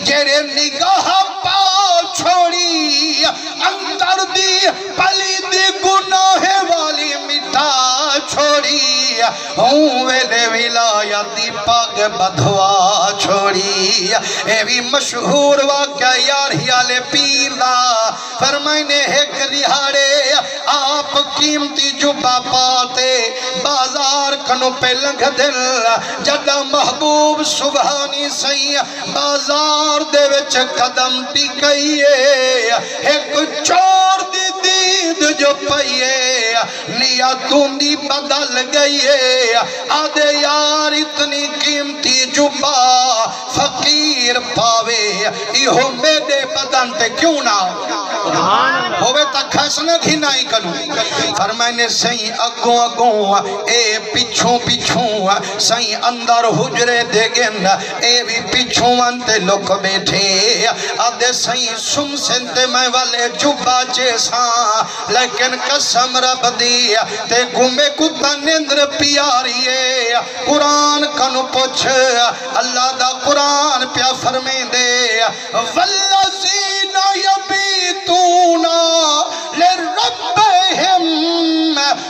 جڑے نگاہ پا چھوڑی اندر دی پلی دی گناہ والی مٹا چھوڑی ہوں ویلے ولایتی پاگ بدھوا چھوڑی اے بھی مشہور واقعہ یار ہیالے پیر دا فرمائنے ایک دہاڑے آپ قیمتی جبہ پاتے بازار کنو پہ لنگ دل جدہ محبوب سبحانی سی بازار دے وچ قدم ٹی کئیے ایک چور دی دید جو پئیے نیتوں دی بدل گئیے آدھے یار اتنی قیمتی جبہ فقیر پاوے ایہو میرے بدن تے کیوں نہ ہوئے تک خسنہ گھی نائی کنو فرمائنے سائیں اگوں اگوں اے پچھوں پچھوں سائیں اندر حجرے دے گن اے بھی پچھوں انتے لوگ بیٹھے آدھے سائیں سم سنتے میں والے جبہ جیساں لیکن قسم رب دی تے گمے کتا نندر پیاریے قرآن کنو پوچھ اللہ دا قرآن پیا فرمین دے والذین یبیتون لربہم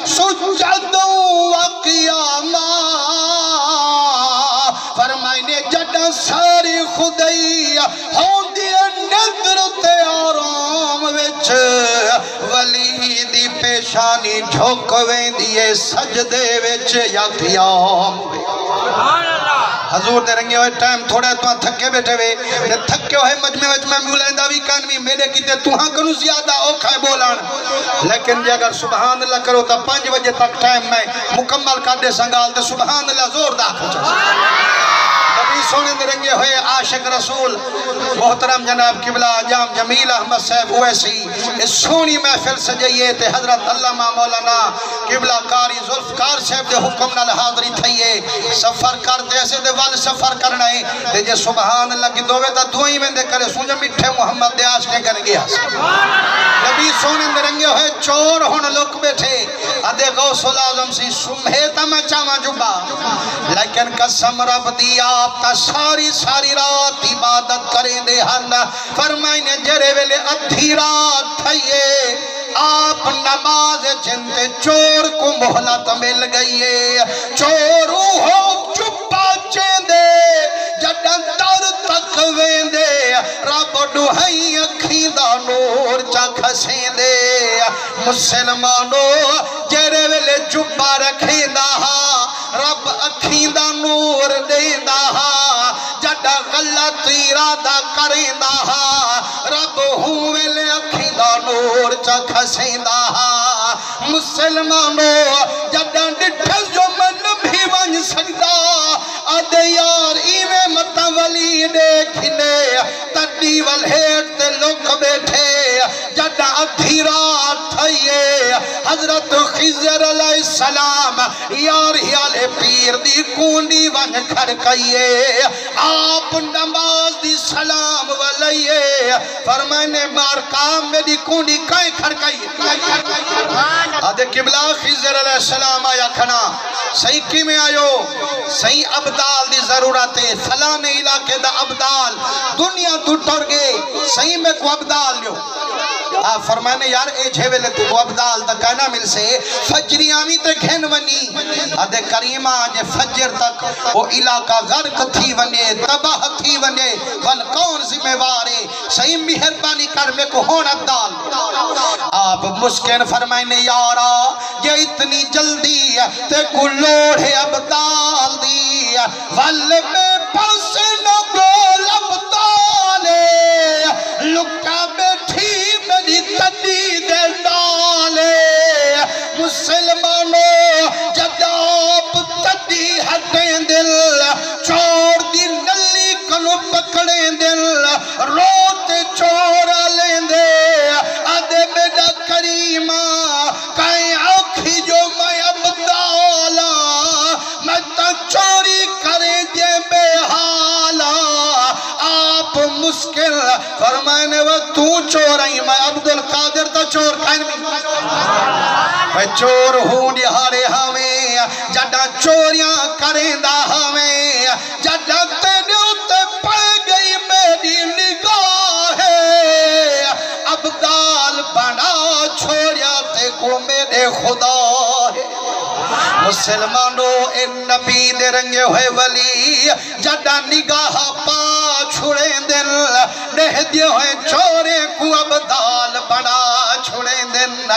سجدا وقیاما فرمائنے جڑا ساری خدائی ہون دیا نظر تے آرام وچ ولی دی پیشانی جھوکویں دیئے سجدے وچ یا قیام حضور دے رنگے ہوئے ٹائم تھوڑے تو تھکے بیٹھے ہوئے تے تھکے ہوئے مجمع میں مولائندہ بھی کانوی میرے کیتے توہاں کنو زیادہ اوکھائے بولان لیکن جے اگر سبحان اللہ کرو تا 5 بجے تک ٹائم میں مکمل کر دے سنگال تے سبحان اللہ زور دا نبی سونے دے رنگے ہوئے عاشق رسول محترم جناب قبلہ جام جمیل احمد صاحب اویسی اس سونی محفل سجائیے تے حضرت علامہ مولانا قبلہ کاری ذوالفقار صاحب دے حکم نال حاضری تھئیے سفر کرتے ایسے دے وال سفر کرنا ہے تے جے سبحان اللہ کی دوے تا دعائی میں دے کرے سنجا مٹھے محمد دے عاشق کر گیا نبی سونے دے رنگے ہوئے چور ہون لوگ بیٹھے ادھے غوث العظم سی سمہیتا میں چاہاں جبا لیکن قسم رب دی آپ تا ساری رات عبادت کریں دے ہن فرمائنے جرے ویلے ادھی رات تھئیے آپ نماز جنتے چور کو محلت مل گئیے چورو ہو چپا چیندے جڑن در تک ویندے رب ڈوہائی اکھی دا نور چاک سیندے مسلمانو جرے ویلے چپا رکھیں دا رب اکھی دا نور دیں دا جڑا غلط ارادہ کریں دا رب ہوں ویلے اکھی دا نور چاک سیندہ مسلمانو جڑا ڈٹھل جو من بھی ون سکتا آدھے یار ایوے متولی دیکھنے تڑی والہیٹ تے لوگ بیٹھے جڑا ادھی رات تھئیے حضرت خضر علیہ السلام یار ہیالے پیر دی کونڈی ون کھڑکائیے آپ نماز دی سلام والئیے فرمائنے مارکام میں دی کونڈی کائیں کھڑکائیے آدھے قبلہ خضر علیہ السلام آیا کھنا صحیح کی میں آئیو صحیح عبدال دی ضرورتے فلانے علاقے دا عبدال دنیا تو ٹر گئے صحیح میں کو عبدال لیو فرمائنے یار اے جھیوے لے کو عبدال دا کہنا مل سے فجری آمی تے گھن ونی آدھے کریمہ جے فجر تک وہ علاقہ غرق تھی ونے تباہ تھی ونے ون کون ذمہ وارے صحیح مہربانی کر میں کو ہون عبدال آپ مسکن فرمائنے یارا یہ اتنی جلدی تے کو لوڑے عبدال دی ول میں پس نہ گول عبدالے لکا بیٹھی میری تدی دے ڈالے مسلمانوں جب آپ تدی ہٹیں دل چور دی نلی کنو پکڑیں دل روتے چورا لیں دے آدھے بیٹا کریمہ کہیں آنکھی جو میں عبدالا میں تا چوری کریں جے بے حالا آپ مشکل فرمائنے وقت تو چور آئی میں عبدالقادر تا چور کھائن میں چور ہوں نہارے ہمیں جڑا چوریاں کریں دا ہمیں جڑا تینے اتے پڑ گئی میری او میرے خدا ہے مسلمانوں ان نبی دے رنگے ہوئے ولی جڑا نگاہ پا چھڑے دل نہ دیے ہوئے چورے کو ابدال بنا چھڑے دل